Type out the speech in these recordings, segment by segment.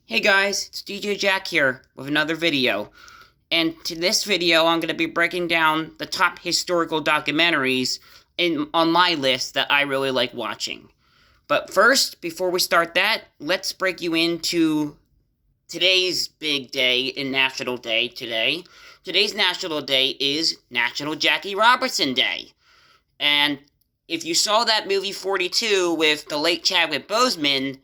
Hey guys, it's DJ Jack here with another video. And to this video, I'm going to be breaking down the top historical documentaries on my list that I really like watching. But first, before we start that, let's break you into today's big day and National Day today. Today's National Day is National Jackie Robinson Day. And if you saw that movie 42 with the late Chadwick Boseman,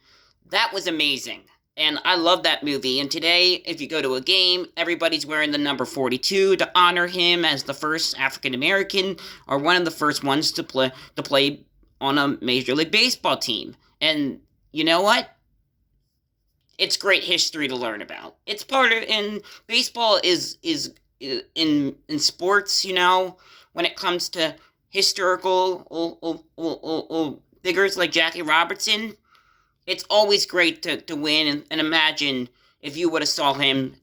that was amazing. And I love that movie. And today, if you go to a game, everybody's wearing the number 42 to honor him as the first African American or one of the first ones to play on a Major League Baseball team. And you know what? It's great history to learn about. It's part of, and baseball is in sports, when it comes to historical figures like Jackie Robinson. It's always great to win, and imagine if you would have saw him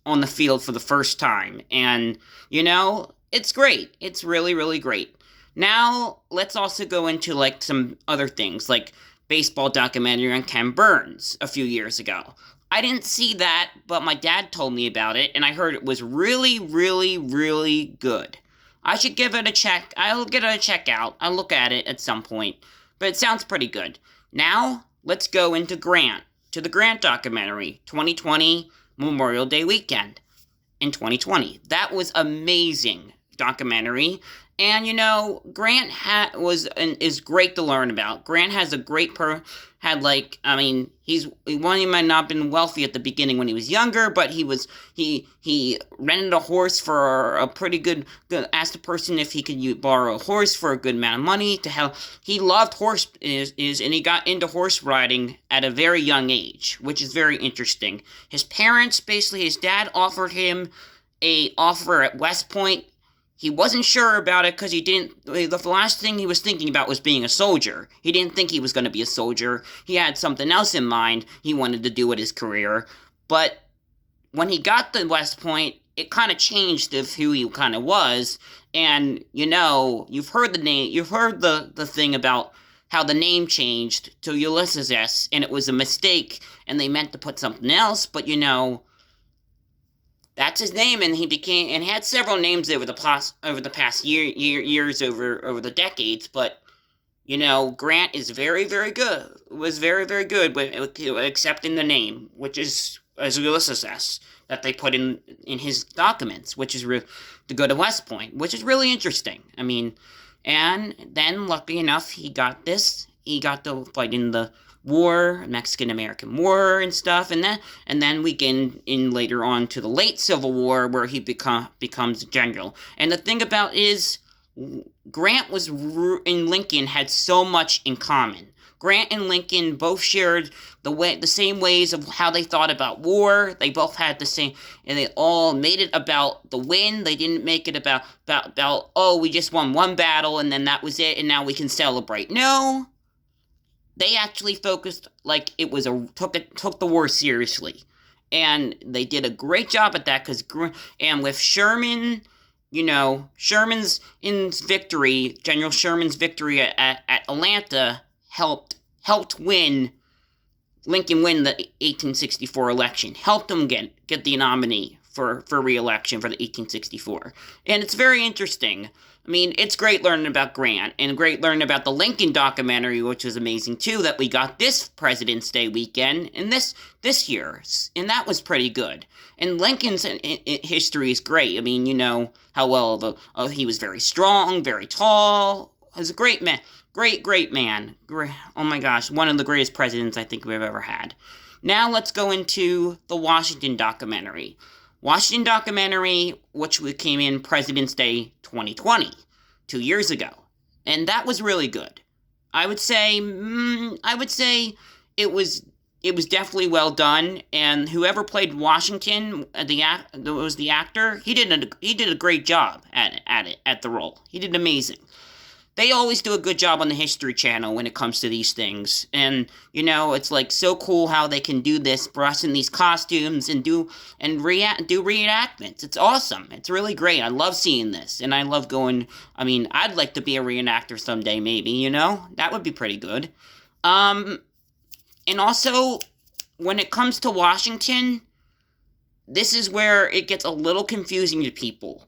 on the field for the first time. And, it's great. It's really, really great. Now, let's also go into, some other things, like baseball documentary on Ken Burns a few years ago. I didn't see that, but my dad told me about it, and I heard it was really, really, really good. I should give it a check. I'll give it a check out. I'll look at it at some point, but it sounds pretty good. Now, let's go into to the Grant documentary, 2020 Memorial Day weekend in 2020. That was amazing documentary. And, Grant is great to learn about. Grant has a great he might not have been wealthy at the beginning when he was younger, but he rented a horse for a pretty good, asked the person if he could borrow a horse for a good amount of money to help. He loved and he got into horse riding at a very young age, which is very interesting. His parents, basically his dad offered him a offer at West Point. He wasn't sure about it because the last thing he was thinking about was being a soldier. He didn't think he was going to be a soldier. He had something else in mind he wanted to do with his career. But when he got to West Point, it kind of changed of who he kind of was. And, you've heard the name, you've heard the thing about how the name changed to Ulysses S. And it was a mistake, and they meant to put something else, but that's his name, and he had several names over the past years, over the decades. But Grant is very, very good. Was very, very good with accepting the name, which is as Ulysses S. that they put in his documents, which is to go to West Point, which is really interesting. And then lucky enough, he got to fight in the Mexican-American War and stuff, and then we get in later on to the late Civil War, where he becomes a general. And the thing about is, Grant and Lincoln had so much in common. Grant and Lincoln both shared the same ways of how they thought about war. They both had the same, and they all made it about the win. They didn't make it about oh, we just won one battle and then that was it, and now we can celebrate. No. They actually focused like it was took the war seriously, and they did a great job at that. And with Sherman, Sherman's victory, General Sherman's victory at Atlanta helped Lincoln win the 1864 election, helped him get the nominee for re-election for the 1864, and it's very interesting. It's great learning about Grant, and great learning about the Lincoln documentary, which was amazing too, that we got this President's Day weekend, and this year, and that was pretty good. And Lincoln's history is great. How well he was very strong, very tall. He was a great man, great man. Oh my gosh, one of the greatest presidents I think we've ever had. Now let's go into the Washington documentary. Washington documentary, which came in President's Day 2020, 2 years ago, and that was really good. I would say it was definitely well done, and whoever played Washington, the actor, he did a great job at the role. He did amazing. They always do a good job on the History Channel when it comes to these things. And, it's so cool how they can do this, brush in these costumes and do reenactments. It's awesome. It's really great. I love seeing this. And I love going, I'd like to be a reenactor someday, maybe, That would be pretty good. And also, when it comes to Washington, this is where it gets a little confusing to people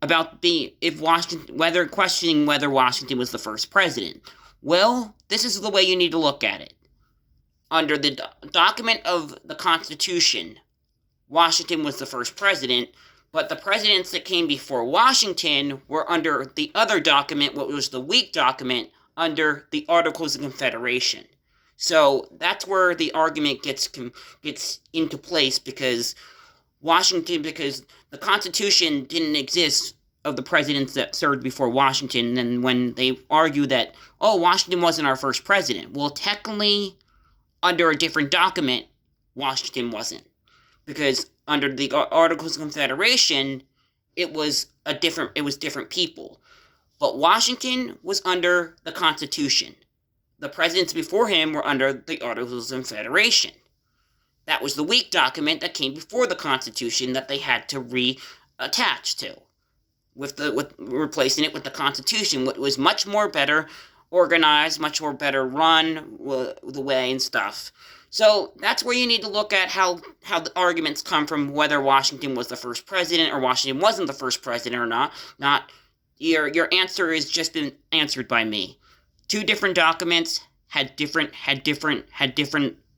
about questioning whether Washington was the first president. Well, this is the way you need to look at it. Under the document of the Constitution, Washington was the first president, but the presidents that came before Washington were under the other document, what was the weak document, under the Articles of Confederation. So that's where the argument gets into place, because the Constitution didn't exist of the presidents that served before Washington, and when they argue that, oh, Washington wasn't our first president, well, technically, under a different document, Washington wasn't. Because under the Articles of Confederation, it was different people. But Washington was under the Constitution. The presidents before him were under the Articles of Confederation. That was the weak document that came before the Constitution that they had to reattach to, with replacing it with the Constitution, which was much more better organized, much more better run the way and stuff. So that's where you need to look at how the arguments come from, whether Washington was the first president or Washington wasn't the first president or not. Your answer has just been answered by me. Two different documents had different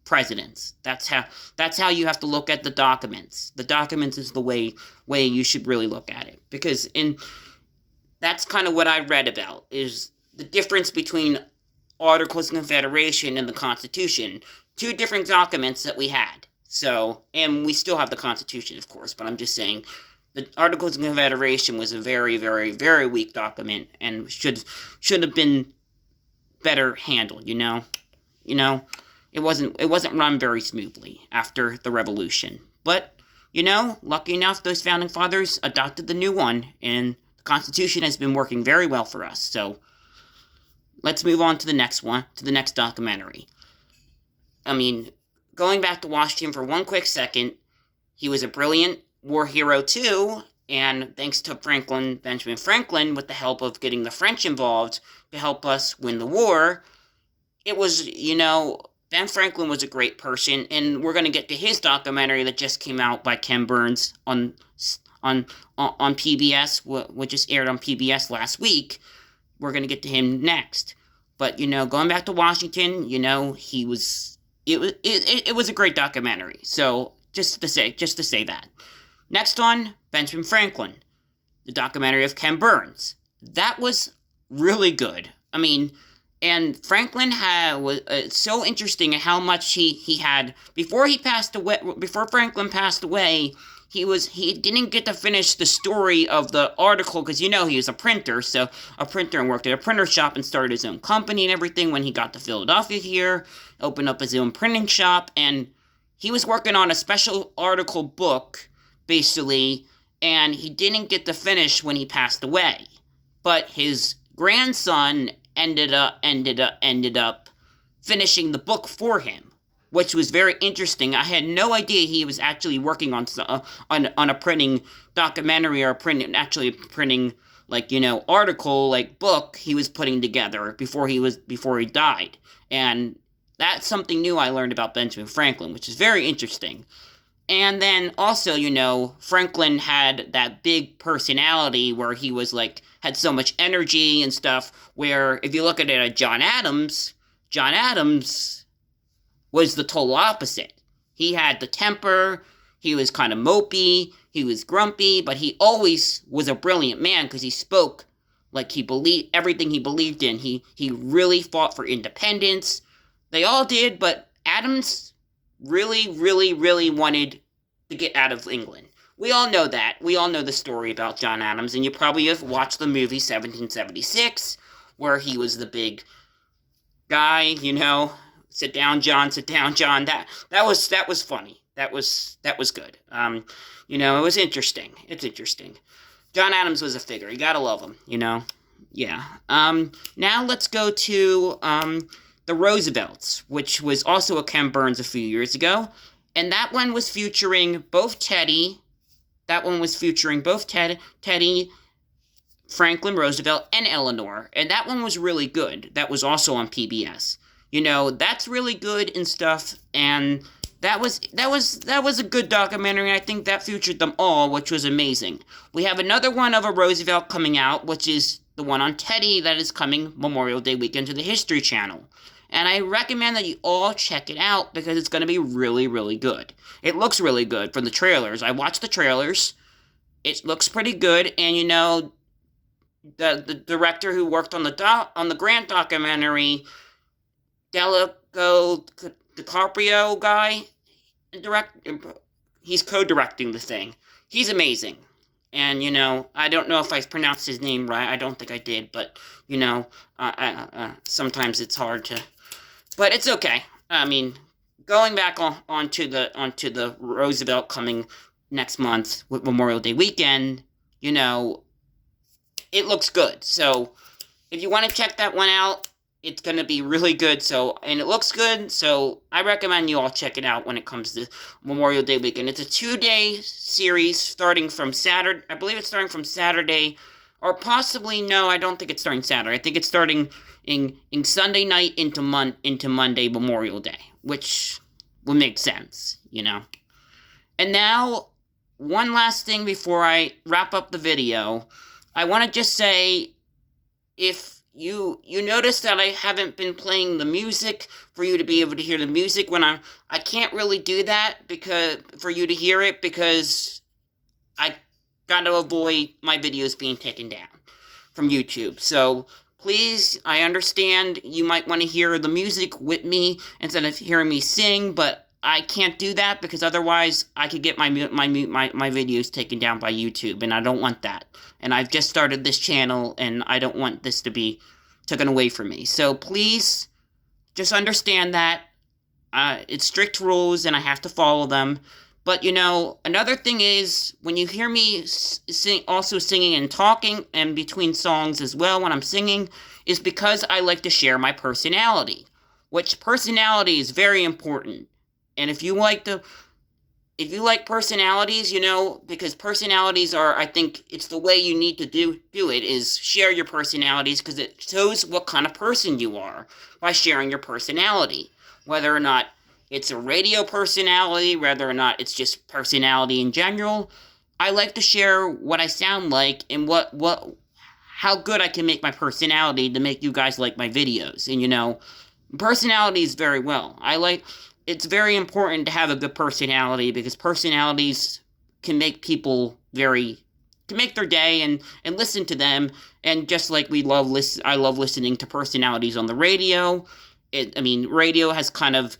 presidents. That's how you have to look at the documents. The documents is the way you should really look at it, because that's kind of what I read about, is the difference between Articles of Confederation and the Constitution. Two different documents that we had. So, and we still have the Constitution, of course, but I'm just saying the Articles of Confederation was a very, very, very weak document and should have been better handled, you know? It wasn't run very smoothly after the Revolution. But, lucky enough, those founding fathers adopted the new one, and the Constitution has been working very well for us. So, let's move on to the next one, to the next documentary. I mean, going back to Washington for one quick second, he was a brilliant war hero too, and thanks to Benjamin Franklin, with the help of getting the French involved to help us win the war, it was, Ben Franklin was a great person, and we're going to get to his documentary that just came out by Ken Burns on PBS, which just aired on PBS last week. We're going to get to him next. But, going back to Washington, it was a great documentary. So, just to say that. Next on, Benjamin Franklin, the documentary of Ken Burns. That was really good. I mean, and Franklin was so interesting at how much he had before Franklin passed away. He didn't get to finish the story of the article, because he was a printer, and worked at a printer shop and started his own company and everything when he got to Philadelphia here, opened up his own printing shop, and he was working on a special article book, basically, and he didn't get to finish when he passed away. But his grandson ended up finishing the book for him, which was very interesting. I had no idea he was actually working on a printing documentary, or printing article, book he was putting together before he died. And that's something new I learned about Benjamin Franklin, which is very interesting. And then also, Franklin had that big personality where he was had so much energy and stuff, where if you look at it, John Adams was the total opposite. He had the temper, he was kind of mopey, he was grumpy, but he always was a brilliant man, because he spoke like he believed everything he believed in. He really fought for independence. They all did, but Adams really, really, really wanted to get out of England. We all know that. We all know the story about John Adams, and you probably have watched the movie 1776, where he was the big guy, sit down, John, sit down, John. That was funny. That was good. It was interesting. It's interesting. John Adams was a figure. You gotta love him, Yeah. Now let's go to the Roosevelts, which was also a Ken Burns a few years ago. And that one was featuring both Teddy, Franklin Roosevelt, and Eleanor. And that one was really good. That was also on PBS. That's really good and stuff. And That was a good documentary. I think that featured them all, which was amazing. We have another one of a Roosevelt coming out, which is the one on Teddy that is coming Memorial Day weekend to the History Channel. And I recommend that you all check it out because it's going to be really, really good. It looks really good from the trailers. I watched the trailers. It looks pretty good, and you know, the director who worked on the Grant documentary, Delago DiCaprio guy, he's co-directing the thing. He's amazing. And, you know, I don't know if I pronounced his name right. I don't think I did, but, you know, sometimes it's hard to... But it's okay. I mean, going back onto the Roosevelt coming next month with Memorial Day weekend, you know, it looks good. So, if you want to check that one out, it's going to be really good. So, and it looks good, so I recommend you all check it out when it comes to Memorial Day weekend. It's a 2-day series starting from Saturday. I believe it's starting from Saturday, or possibly, no, I don't think it's starting Saturday. I think it's starting in Sunday night into Monday, Memorial Day, which would make sense, you know. And now, one last thing before I wrap up the video. I want to just say, if you notice that I haven't been playing the music for you to be able to hear the music when I can't really do that because for you to hear it because I got to avoid my videos being taken down from YouTube. So please, I understand you might want to hear the music with me instead of hearing me sing, but I can't do that because otherwise I could get my videos taken down by YouTube, and I don't want that. And I've just started this channel, and I don't want this to be taken away from me. So please, just understand that it's strict rules, and I have to follow them. But, you know, another thing is, when you hear me also singing and talking, and between songs as well when I'm singing, is because I like to share my personality. Which personality is very important. And if you like personalities, you know, because personalities are, I think, it's the way you need to do it, is share your personalities, because it shows what kind of person you are by sharing your personality. Whether or not it's a radio personality, whether or not it's just personality in general, I like to share what I sound like and how good I can make my personality to make you guys like my videos. And, you know, personality is very well. It's very important to have a good personality because personalities can make people can make their day and listen to them. And just like I love listening to personalities on the radio. Radio has kind of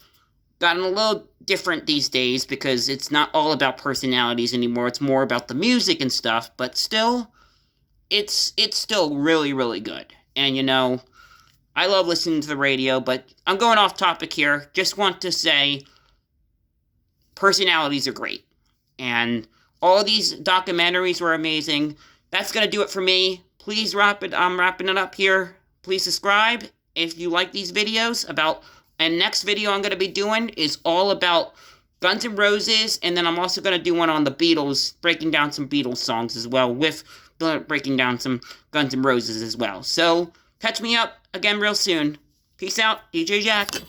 gotten a little different these days because it's not all about personalities anymore. It's more about the music and stuff, but still, it's still really, really good. And, you know, I love listening to the radio, but I'm going off topic here. Just want to say, personalities are great. And all these documentaries were amazing. That's going to do it for me. Please I'm wrapping it up here. Please subscribe if you like these videos and next video I'm going to be doing is all about Guns N' Roses, and then I'm also going to do one on the Beatles, breaking down some Beatles songs as well, with breaking down some Guns N' Roses as well. So, catch me up again real soon. Peace out, DJ Jack.